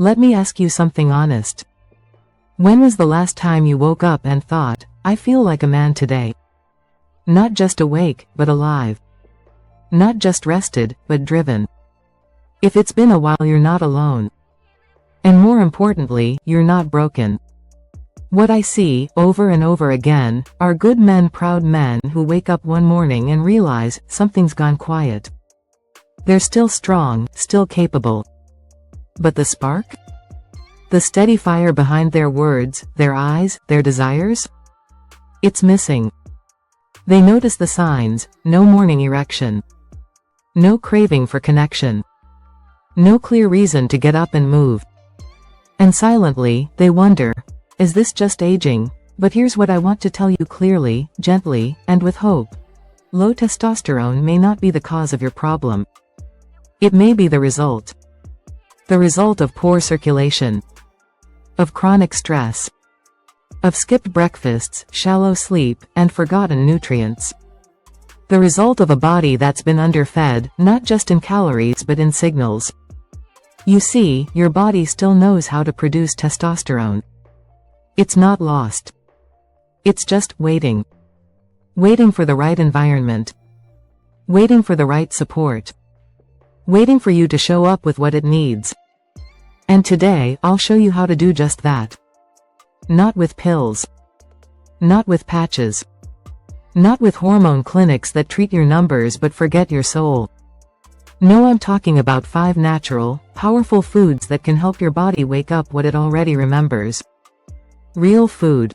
Let me ask you something honest. When was the last time you woke up and thought, I feel like a man today? Not just awake, but alive. Not just rested, but driven. If it's been a while, you're not alone. And more importantly, you're not broken. What I see, over and over again, are good men, proud men who wake up one morning and realize something's gone quiet. They're still strong, still capable. But the spark? The steady fire behind their words, their eyes, their desires? It's missing. They notice the signs: no morning erection. No craving for connection. No clear reason to get up and move. And silently, they wonder, is this just aging? But here's what I want to tell you clearly, gently, and with hope. Low testosterone may not be the cause of your problem. It may be the result. The result of poor circulation. Of chronic stress. Of skipped breakfasts, shallow sleep, and forgotten nutrients. The result of a body that's been underfed, not just in calories but in signals. You see, your body still knows how to produce testosterone. It's not lost. It's just waiting. Waiting for the right environment. Waiting for the right support. Waiting for you to show up with what it needs. And today, I'll show you how to do just that. Not with pills. Not with patches. Not with hormone clinics that treat your numbers but forget your soul. No, I'm talking about 5 natural, powerful foods that can help your body wake up what it already remembers. Real food.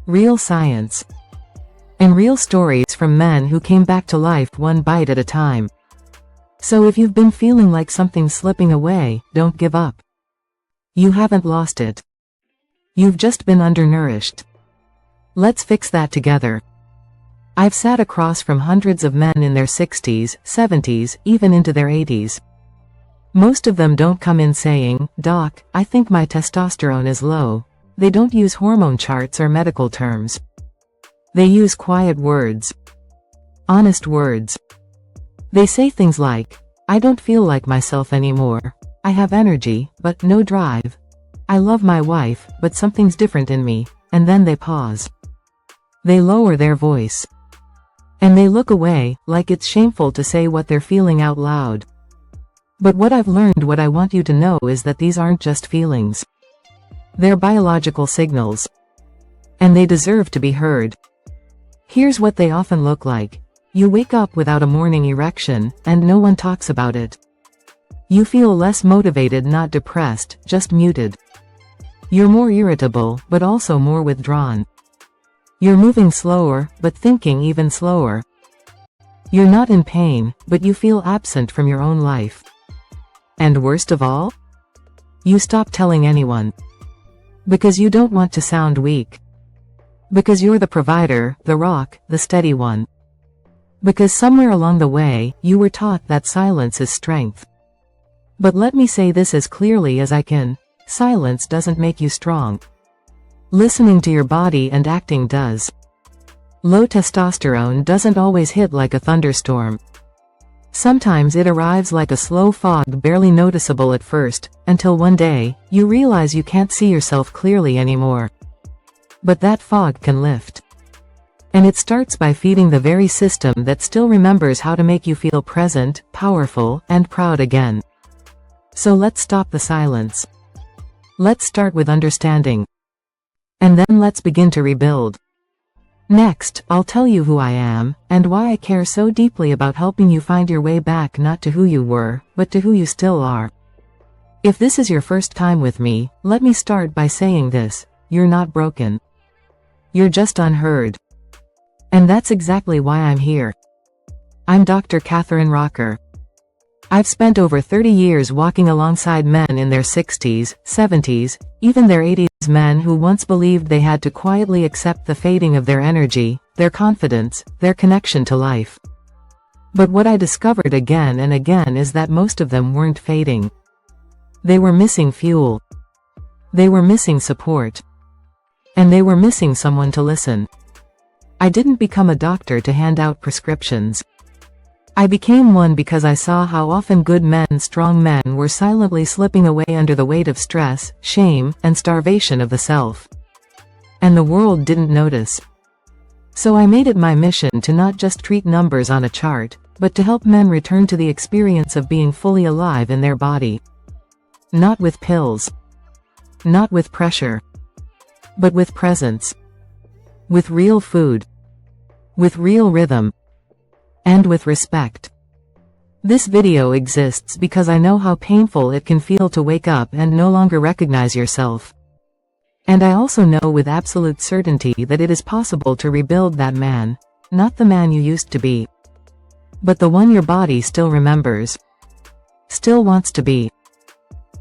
Real science. And real stories from men who came back to life one bite at a time. So if you've been feeling like something's slipping away, don't give up. You haven't lost it. You've just been undernourished. Let's fix that together. I've sat across from hundreds of men in their 60s, 70s, even into their 80s. Most of them don't come in saying, "Doc, I think my testosterone is low." They don't use hormone charts or medical terms. They use quiet words. Honest words. They say things like, "I don't feel like myself anymore. I have energy, but no drive. I love my wife, but something's different in me." And then they pause. They lower their voice. And they look away, like it's shameful to say what they're feeling out loud. But what I've learned, what I want you to know, is that these aren't just feelings. They're biological signals. And they deserve to be heard. Here's what they often look like. You wake up without a morning erection, and no one talks about it. You feel less motivated, not depressed, just muted. You're more irritable, but also more withdrawn. You're moving slower, but thinking even slower. You're not in pain, but you feel absent from your own life. And worst of all? You stop telling anyone. Because you don't want to sound weak. Because you're the provider, the rock, the steady one. Because somewhere along the way, you were taught that silence is strength. But let me say this as clearly as I can. Silence doesn't make you strong. Listening to your body and acting does. Low testosterone doesn't always hit like a thunderstorm. Sometimes it arrives like a slow fog, barely noticeable at first, until one day, you realize you can't see yourself clearly anymore. But that fog can lift. And it starts by feeding the very system that still remembers how to make you feel present, powerful, and proud again. So let's stop the silence. Let's start with understanding. And then let's begin to rebuild. Next, I'll tell you who I am, and why I care so deeply about helping you find your way back, not to who you were, but to who you still are. If this is your first time with me, let me start by saying this: you're not broken. You're just unheard. And that's exactly why I'm here. I'm Dr. Catherine Rocker. I've spent over 30 years walking alongside men in their 60s, 70s, even their 80s, men who once believed they had to quietly accept the fading of their energy, their confidence, their connection to life. But what I discovered again and again is that most of them weren't fading. They were missing fuel. They were missing support. And they were missing someone to listen. I didn't become a doctor to hand out prescriptions. I became one because I saw how often good men, strong men, were silently slipping away under the weight of stress, shame, and starvation of the self. And the world didn't notice. So I made it my mission to not just treat numbers on a chart, but to help men return to the experience of being fully alive in their body. Not with pills. Not with pressure. But with presence. With real food. With real rhythm. And with respect. This video exists because I know how painful it can feel to wake up and no longer recognize yourself. And I also know with absolute certainty that it is possible to rebuild that man, not the man you used to be, but the one your body still remembers, still wants to be.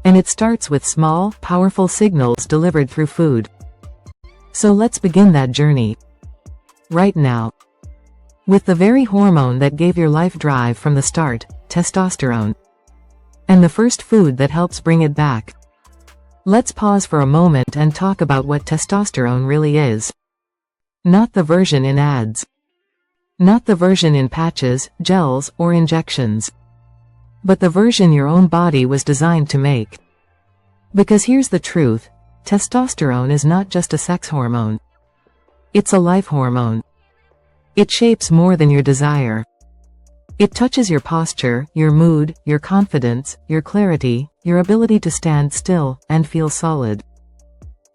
And it starts with small, powerful signals delivered through food. So let's begin that journey. Right now. With the very hormone that gave your life drive from the start, testosterone. And the first food that helps bring it back. Let's pause for a moment and talk about what testosterone really is. Not the version in ads. Not the version in patches, gels, or injections. But the version your own body was designed to make. Because here's the truth, testosterone is not just a sex hormone. It's a life hormone. It shapes more than your desire. It touches your posture, your mood, your confidence, your clarity, your ability to stand still and feel solid.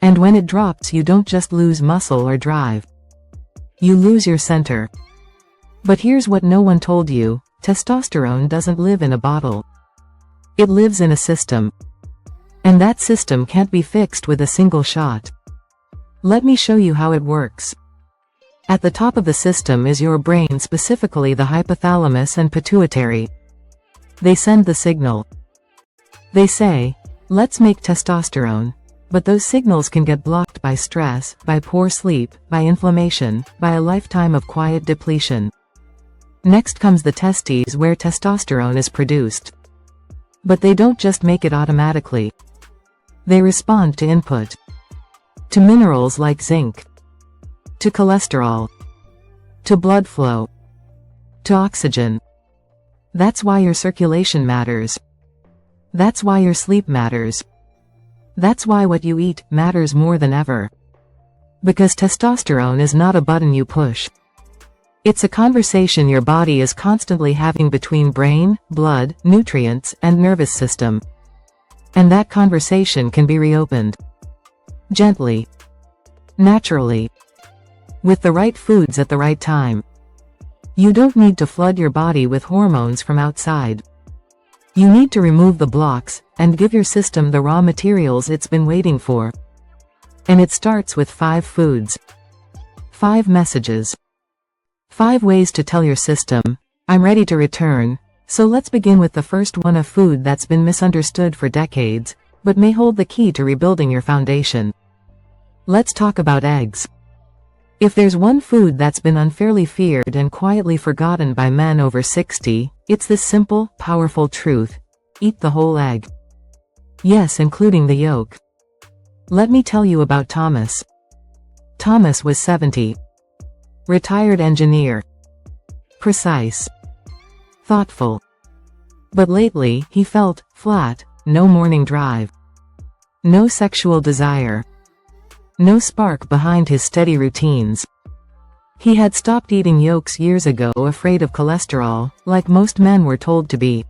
And when it drops, you don't just lose muscle or drive. You lose your center. But here's what no one told you, testosterone doesn't live in a bottle. It lives in a system. And that system can't be fixed with a single shot. Let me show you how it works. At the top of the system is your brain, specifically the hypothalamus and pituitary. They send the signal. They say, let's make testosterone. But those signals can get blocked by stress, by poor sleep, by inflammation, by a lifetime of quiet depletion. Next comes the testes, where testosterone is produced. But they don't just make it automatically. They respond to input. To minerals like zinc. To cholesterol. To blood flow. To oxygen. That's why your circulation matters. That's why your sleep matters. That's why what you eat matters more than ever. Because testosterone is not a button you push. It's a conversation your body is constantly having between brain, blood, nutrients, and nervous system. And that conversation can be reopened. Gently. Naturally. With the right foods at the right time. You don't need to flood your body with hormones from outside. You need to remove the blocks, and give your system the raw materials it's been waiting for. And it starts with 5 foods. 5 messages. 5 ways to tell your system, I'm ready to return. So let's begin with the first one, a food that's been misunderstood for decades, but may hold the key to rebuilding your foundation. Let's talk about eggs. If there's one food that's been unfairly feared and quietly forgotten by men over 60, it's this simple, powerful truth. Eat the whole egg. Yes, including the yolk. Let me tell you about Thomas. Thomas was 70. Retired engineer. Precise. Thoughtful. But lately, he felt flat, no morning drive. No sexual desire. No spark behind his steady routines. He had stopped eating yolks years ago, afraid of cholesterol, like most men were told to be.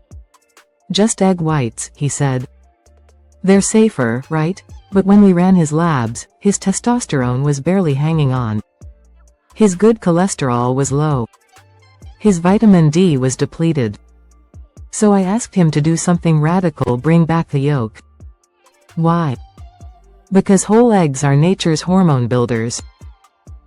Just egg whites, he said. They're safer, right? But when we ran his labs, his testosterone was barely hanging on. His good cholesterol was low. His vitamin D was depleted. So I asked him to do something radical, bring back the yolk. Why? Because whole eggs are nature's hormone builders.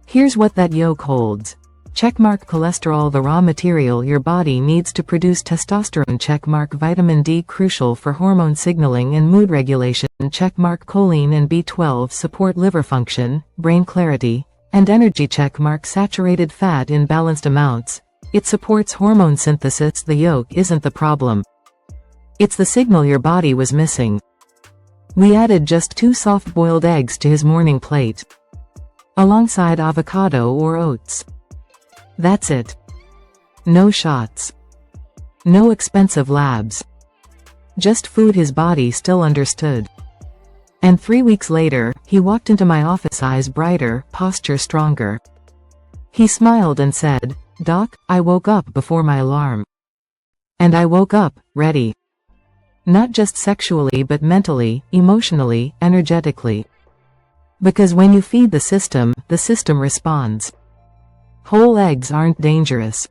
Here's what that yolk holds. Checkmark cholesterol, the raw material your body needs to produce testosterone. Checkmark vitamin D, crucial for hormone signaling and mood regulation. Checkmark choline and B12, support liver function, brain clarity, and energy. Checkmark saturated fat in balanced amounts. It supports hormone synthesis. The yolk isn't the problem. It's the signal your body was missing. We added just 2 soft-boiled eggs to his morning plate. Alongside avocado or oats. That's it. No shots. No expensive labs. Just food his body still understood. And 3 weeks later, he walked into my office, eyes brighter, posture stronger. He smiled and said, "Doc, I woke up before my alarm. And I woke up, ready. Not just sexually but mentally, emotionally, energetically. Because when you feed the system responds. Whole eggs aren't dangerous.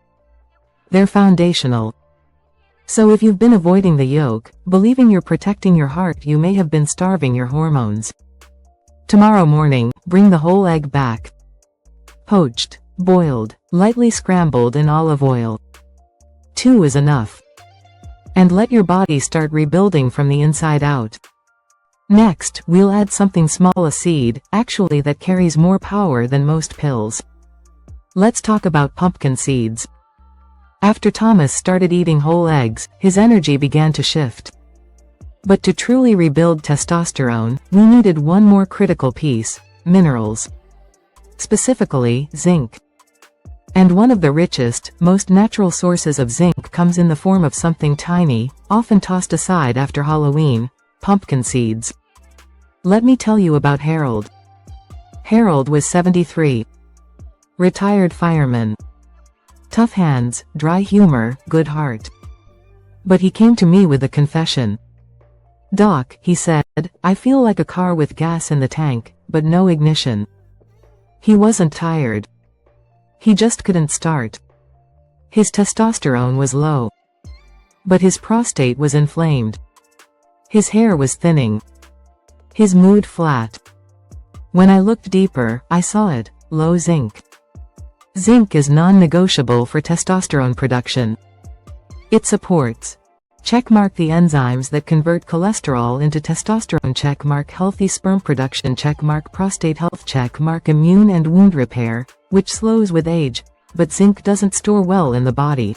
They're foundational. So if you've been avoiding the yolk, believing you're protecting your heart, you may have been starving your hormones. Tomorrow morning, bring the whole egg back. Poached, boiled, lightly scrambled in olive oil. 2 is enough. And let your body start rebuilding from the inside out. Next, we'll add something small, a seed, actually, that carries more power than most pills. Let's talk about pumpkin seeds. After Thomas started eating whole eggs, his energy began to shift. But to truly rebuild testosterone, we needed one more critical piece: minerals. Specifically, zinc. And one of the richest, most natural sources of zinc comes in the form of something tiny, often tossed aside after Halloween: pumpkin seeds. Let me tell you about Harold. Harold was 73. Retired fireman. Tough hands, dry humor, good heart. But he came to me with a confession. "Doc," he said, "I feel like a car with gas in the tank, but no ignition." He wasn't tired. He just couldn't start. His testosterone was low. But his prostate was inflamed. His hair was thinning. His mood flat. When I looked deeper, I saw it: low zinc. Zinc is non-negotiable for testosterone production. It supports checkmark the enzymes that convert cholesterol into testosterone, checkmark healthy sperm production, checkmark prostate health, checkmark immune and wound repair, which slows with age, but zinc doesn't store well in the body.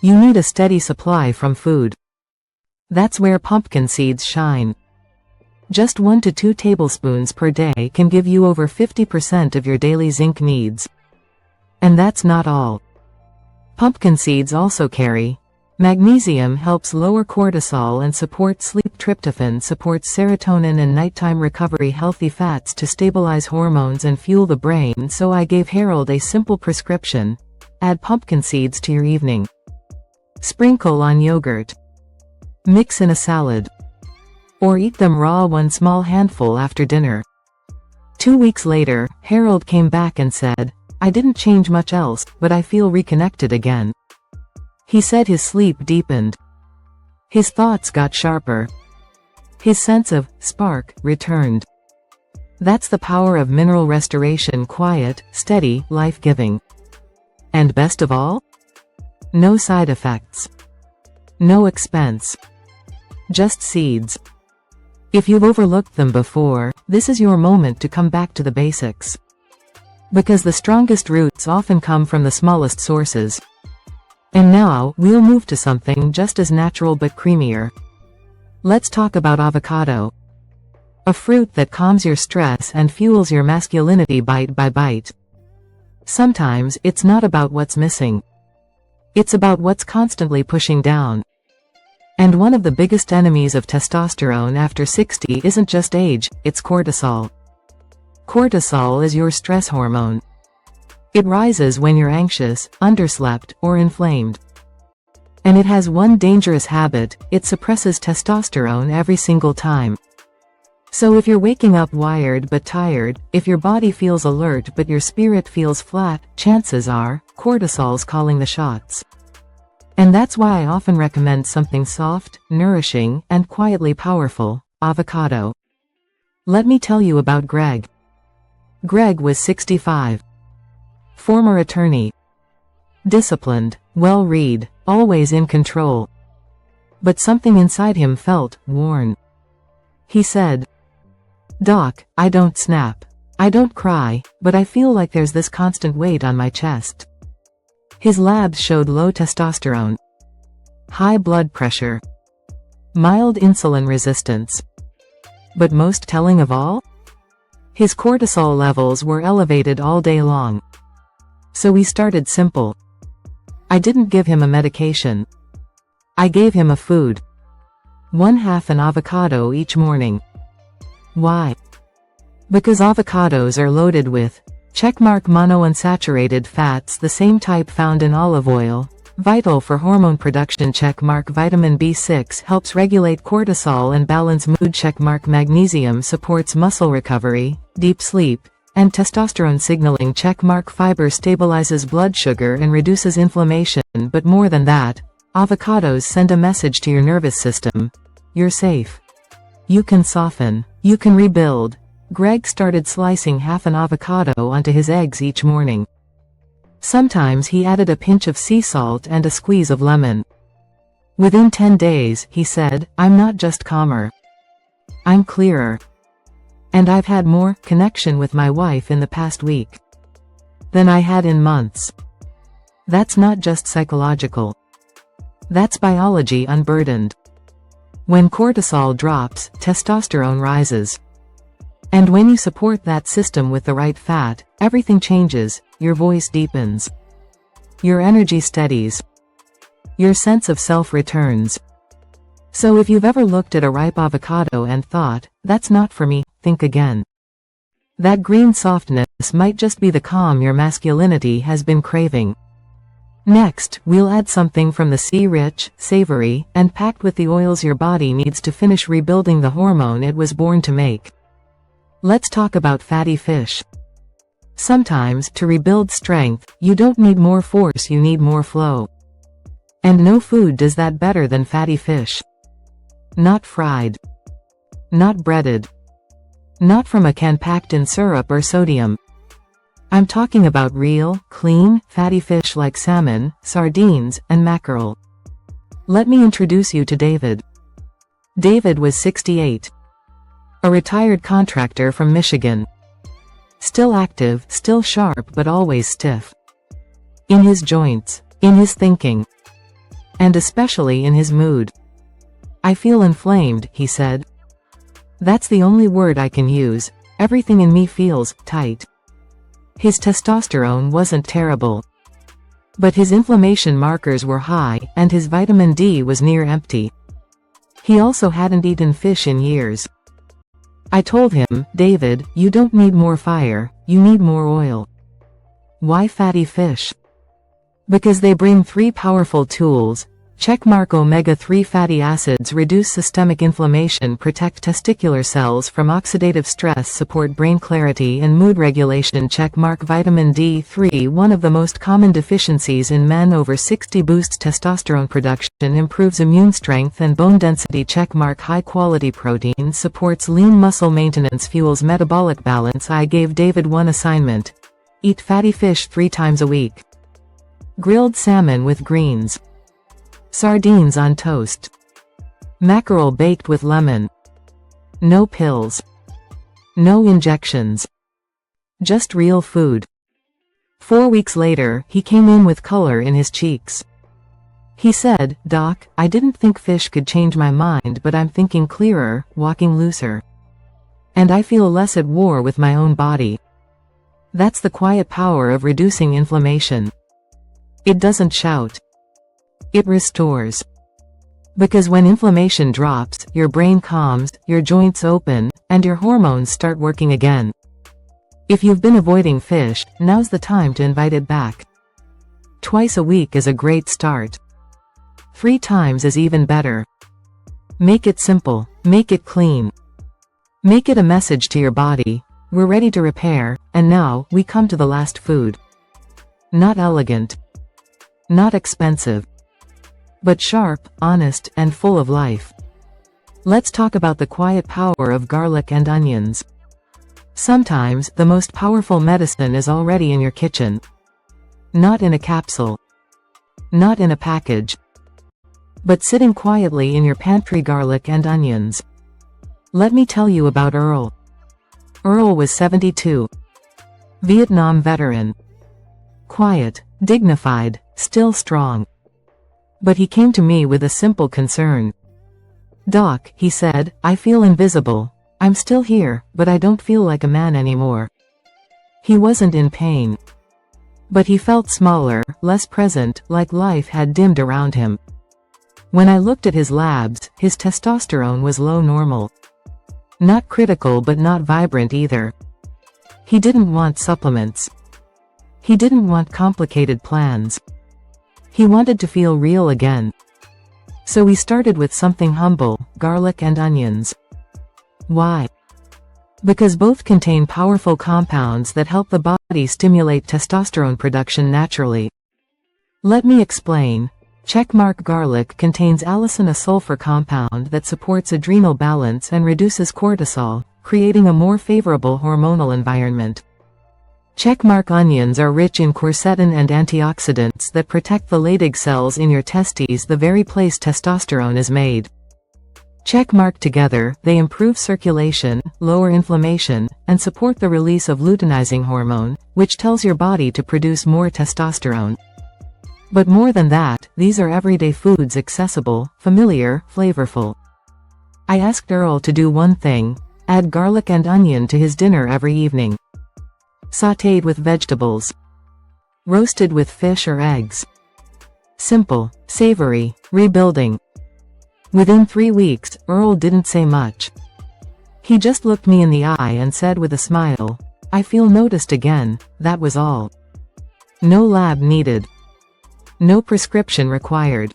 You need a steady supply from food. That's where pumpkin seeds shine. Just 1 to 2 tablespoons per day can give you over 50% of your daily zinc needs. And that's not all. Pumpkin seeds also carry magnesium, helps lower cortisol and supports sleep. Tryptophan supports serotonin and nighttime recovery. Healthy fats to stabilize hormones and fuel the brain. So I gave Harold a simple prescription: add pumpkin seeds to your evening. Sprinkle on yogurt. Mix in a salad. Or eat them raw, 1 small handful after dinner. 2 weeks later, Harold came back and said, "I didn't change much else, but I feel reconnected again." He said his sleep deepened. His thoughts got sharper. His sense of spark returned. That's the power of mineral restoration: quiet, steady, life-giving. And best of all? No side effects. No expense. Just seeds. If you've overlooked them before, this is your moment to come back to the basics. Because the strongest roots often come from the smallest sources. And now, we'll move to something just as natural but creamier. Let's talk about avocado. A fruit that calms your stress and fuels your masculinity bite by bite. Sometimes, it's not about what's missing. It's about what's constantly pushing down. And one of the biggest enemies of testosterone after 60 isn't just age, it's cortisol. Cortisol is your stress hormone. It rises when you're anxious, underslept, or inflamed. And it has one dangerous habit: it suppresses testosterone every single time. So if you're waking up wired but tired, if your body feels alert but your spirit feels flat, chances are, cortisol's calling the shots. And that's why I often recommend something soft, nourishing, and quietly powerful: avocado. Let me tell you about Greg. Greg was 65. Former attorney. Disciplined, well-read, always in control. But something inside him felt worn. He said, "Doc, I don't snap. I don't cry, but I feel like there's this constant weight on my chest." His labs showed low testosterone, high blood pressure, mild insulin resistance. But most telling of all? His cortisol levels were elevated all day long. So we started simple. I didn't give him a medication. I gave him a food. 1/2 an avocado each morning. Why? Because avocados are loaded with monounsaturated fats, the same type found in olive oil, vital for hormone production. Vitamin B6 helps regulate cortisol and balance mood. Magnesium supports muscle recovery, deep sleep, and testosterone signaling. Fiber stabilizes blood sugar and reduces inflammation, but more than that, avocados send a message to your nervous system. You're safe. You can soften. You can rebuild. Greg started slicing half an avocado onto his eggs each morning. Sometimes he added a pinch of sea salt and a squeeze of lemon. Within 10 days, he said, I'm not just calmer. I'm clearer. And I've had more connection with my wife in the past week than I had in months. That's not just psychological. That's biology unburdened. When cortisol drops, testosterone rises. And when you support that system with the right fat, everything changes. Your voice deepens. Your energy steadies. Your sense of self returns. So if you've ever looked at a ripe avocado and thought, that's not for me, think again. That green softness might just be the calm your masculinity has been craving. Next, we'll add something from the sea, rich, savory, and packed with the oils your body needs to finish rebuilding the hormone it was born to make. Let's talk about fatty fish. Sometimes, to rebuild strength, you don't need more force, you need more flow. And no food does that better than fatty fish. Not fried. Not breaded. Not from a can packed in syrup or sodium. I'm talking about real, clean, fatty fish like salmon, sardines, and mackerel. Let me introduce you to David. David was 68. A retired contractor from Michigan. Still active, still sharp, but always stiff. In his joints, in his thinking, and especially in his mood. I feel inflamed, he said. That's the only word I can use. Everything in me feels tight. His testosterone wasn't terrible. But his inflammation markers were high, and his vitamin D was near empty. He also hadn't eaten fish in years. I told him, David, you don't need more fire, you need more oil. Why fatty fish? Because they bring 3 powerful tools. Omega-3 fatty acids reduce systemic inflammation, protect testicular cells from oxidative stress, support brain clarity and mood regulation. Vitamin D3, one of the most common deficiencies in men over 60, boosts testosterone production, improves immune strength and bone density. High quality protein supports lean muscle maintenance, fuels metabolic balance. I gave David one assignment. Eat fatty fish 3 times a week. Grilled salmon with greens. Sardines on toast. Mackerel baked with lemon. No pills. No injections. Just real food. 4 weeks later, he came in with color in his cheeks. He said, Doc, I didn't think fish could change my mind, but I'm thinking clearer, walking looser. And I feel less at war with my own body. That's the quiet power of reducing inflammation. It doesn't shout. It restores. Because when inflammation drops, your brain calms, your joints open, and your hormones start working again. If you've been avoiding fish, now's the time to invite it back. Twice a week is a great start. 3 times is even better. Make it simple. Make it clean. Make it a message to your body. We're ready to repair, and now, we come to the last food. Not elegant. Not expensive. But sharp, honest, and full of life. Let's talk about the quiet power of garlic and onions. Sometimes, the most powerful medicine is already in your kitchen. Not in a capsule. Not in a package. But sitting quietly in your pantry. Garlic and onions. Let me tell you about Earl. Earl was 72. Vietnam veteran. Quiet, dignified, still strong. But he came to me with a simple concern. Doc, he said, I feel invisible. I'm still here, but I don't feel like a man anymore. He wasn't in pain. But he felt smaller, less present, like life had dimmed around him. When I looked at his labs, his testosterone was low normal. Not critical but not vibrant either. He didn't want supplements. He didn't want complicated plans. He wanted to feel real again. So we started with something humble, garlic and onions. Why? Because both contain powerful compounds that help the body stimulate testosterone production naturally. Let me explain. Checkmark garlic contains allicin, a sulfur compound that supports adrenal balance and reduces cortisol, creating a more favorable hormonal environment. Checkmark onions are rich in quercetin and antioxidants that protect the Leydig cells in your testes, the very place testosterone is made. Checkmark together, they improve circulation, lower inflammation, and support the release of luteinizing hormone, which tells your body to produce more testosterone. But more than that, these are everyday foods, accessible, familiar, flavorful. I asked Earl to do one thing: add garlic and onion to his dinner every evening. Sautéed with vegetables. Roasted with fish or eggs. Simple, savory, rebuilding. Within 3 weeks, Earl didn't say much. He just looked me in the eye and said with a smile, "I feel noticed again," that was all. No lab needed. No prescription required.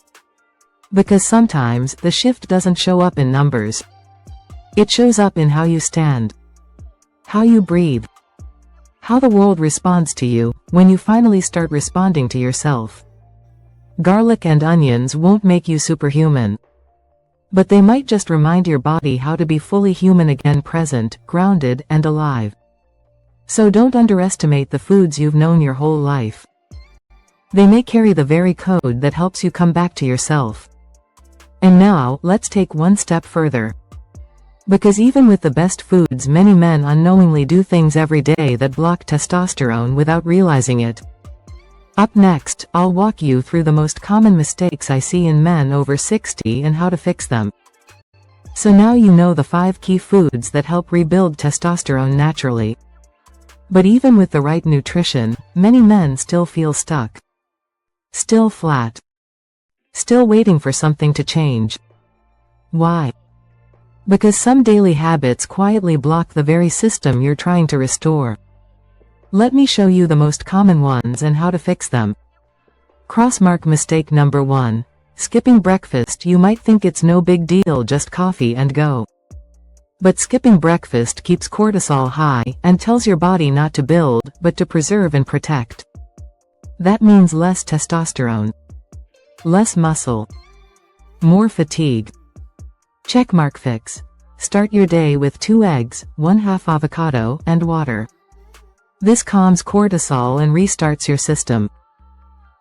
Because sometimes, the shift doesn't show up in numbers. It shows up in how you stand. How you breathe. How the world responds to you, when you finally start responding to yourself. Garlic and onions won't make you superhuman. But they might just remind your body how to be fully human again, present, grounded, and alive. So don't underestimate the foods you've known your whole life. They may carry the very code that helps you come back to yourself. And now, let's take one step further. Because even with the best foods, many men unknowingly do things every day that block testosterone without realizing it. Up next, I'll walk you through the most common mistakes I see in men over 60 and how to fix them. So now you know the 5 key foods that help rebuild testosterone naturally. But even with the right nutrition, many men still feel stuck. Still flat. Still waiting for something to change. Why? Because some daily habits quietly block the very system you're trying to restore. Let me show you the most common ones and how to fix them. Crossmark mistake number 1. Skipping breakfast. You might think it's no big deal, just coffee and go. But skipping breakfast keeps cortisol high, and tells your body not to build, but to preserve and protect. That means less testosterone. Less muscle. More fatigue. Checkmark fix. Start your day with 2 eggs, 1/2 avocado, and water. This calms cortisol and restarts your system.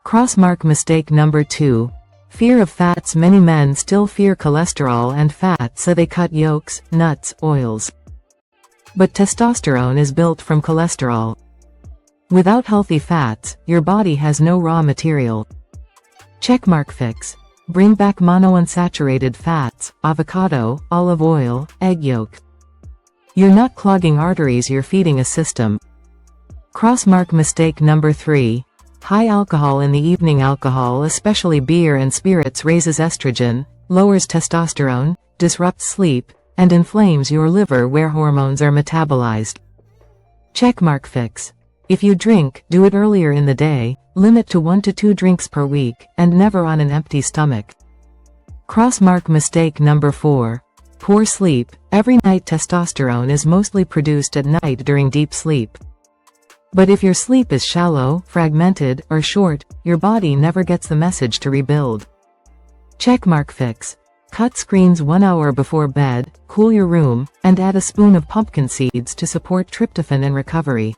Crossmark mistake number 2. Fear of fats. Many men still fear cholesterol and fat, so they cut yolks, nuts, oils. But testosterone is built from cholesterol. Without healthy fats, your body has no raw material. Checkmark fix. Bring back monounsaturated fats, avocado, olive oil, egg yolk. You're not clogging arteries, you're feeding a system. Crossmark mistake number 3. High alcohol in the evening. Alcohol, especially beer and spirits, raises estrogen, lowers testosterone, disrupts sleep, and inflames your liver where hormones are metabolized. Checkmark fix. If you drink, do it earlier in the day, limit to 1 to 2 drinks per week, and never on an empty stomach. Crossmark mistake number 4. Poor sleep. Every night testosterone is mostly produced at night during deep sleep. But if your sleep is shallow, fragmented, or short, your body never gets the message to rebuild. Checkmark fix. Cut screens 1 hour before bed, cool your room, and add a spoon of pumpkin seeds to support tryptophan and recovery.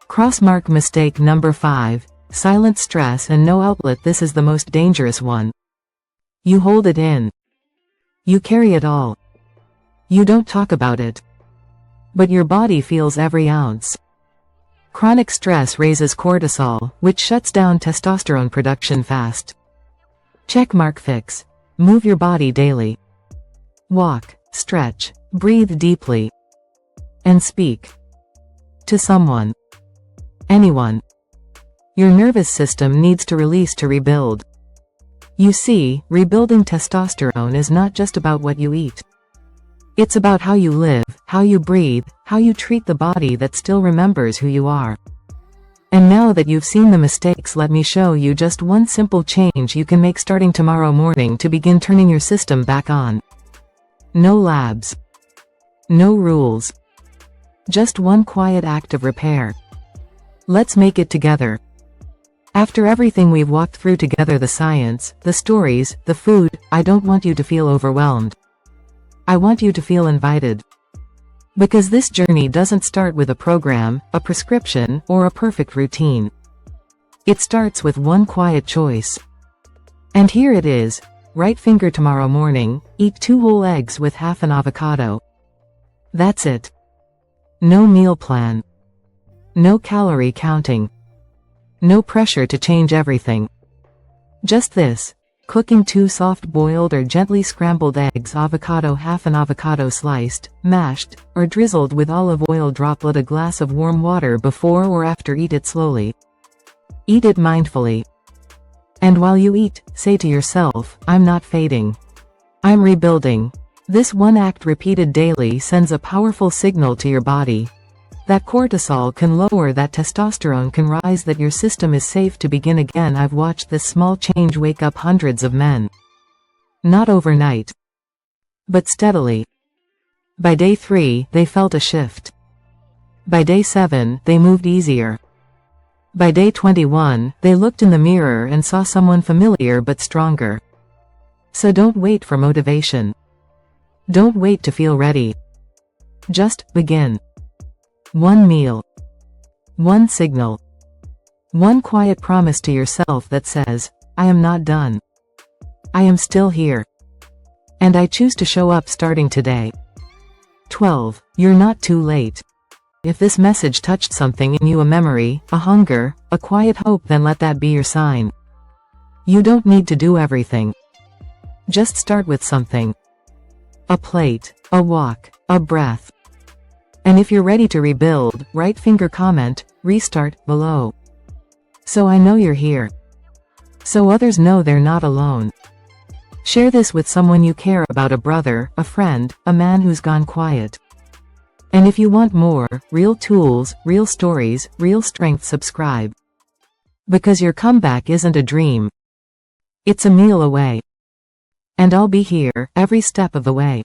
Crossmark mistake number 5. Silent stress and no outlet. This is the most dangerous one. You hold it in. You carry it all. You don't talk about it. But your body feels every ounce. Chronic stress raises cortisol, which shuts down testosterone production fast. Checkmark fix. Move your body daily. Walk, stretch, breathe deeply. And speak. To someone. Anyone. Your nervous system needs to release to rebuild. You see, rebuilding testosterone is not just about what you eat. It's about how you live, how you breathe, how you treat the body that still remembers who you are. And now that you've seen the mistakes, let me show you just one simple change you can make starting tomorrow morning to begin turning your system back on. No labs. No rules. Just one quiet act of repair. Let's make it together. After everything we've walked through together, the science, the stories, the food, I don't want you to feel overwhelmed. I want you to feel invited. Because this journey doesn't start with a program, a prescription, or a perfect routine. It starts with one quiet choice. And here it is. Right finger tomorrow morning, eat 2 whole eggs with half an avocado. That's it. No meal plan. No calorie counting. No pressure to change everything. Just this. Cooking 2 soft-boiled or gently scrambled eggs, avocado, half an avocado sliced, mashed, or drizzled with olive oil, droplet a glass of warm water before or after. Eat it slowly. Eat it mindfully. And while you eat, say to yourself, I'm not fading. I'm rebuilding. This one act repeated daily sends a powerful signal to your body. That cortisol can lower, that testosterone can rise, that your system is safe to begin again. I've watched this small change wake up hundreds of men. Not overnight. But steadily. By day 3, they felt a shift. By day 7, they moved easier. By day 21, they looked in the mirror and saw someone familiar but stronger. So don't wait for motivation. Don't wait to feel ready. Just begin. One meal. One signal. One quiet promise to yourself that says, I am not done. I am still here. And I choose to show up starting today. 12. You're not too late. If this message touched something in you, a memory, a hunger, a quiet hope, then let that be your sign. You don't need to do everything. Just start with something. A plate, a walk, a breath. And if you're ready to rebuild, right finger comment, restart, below. So I know you're here. So others know they're not alone. Share this with someone you care about, a brother, a friend, a man who's gone quiet. And if you want more, real tools, real stories, real strength, subscribe. Because your comeback isn't a dream. It's a meal away. And I'll be here, every step of the way.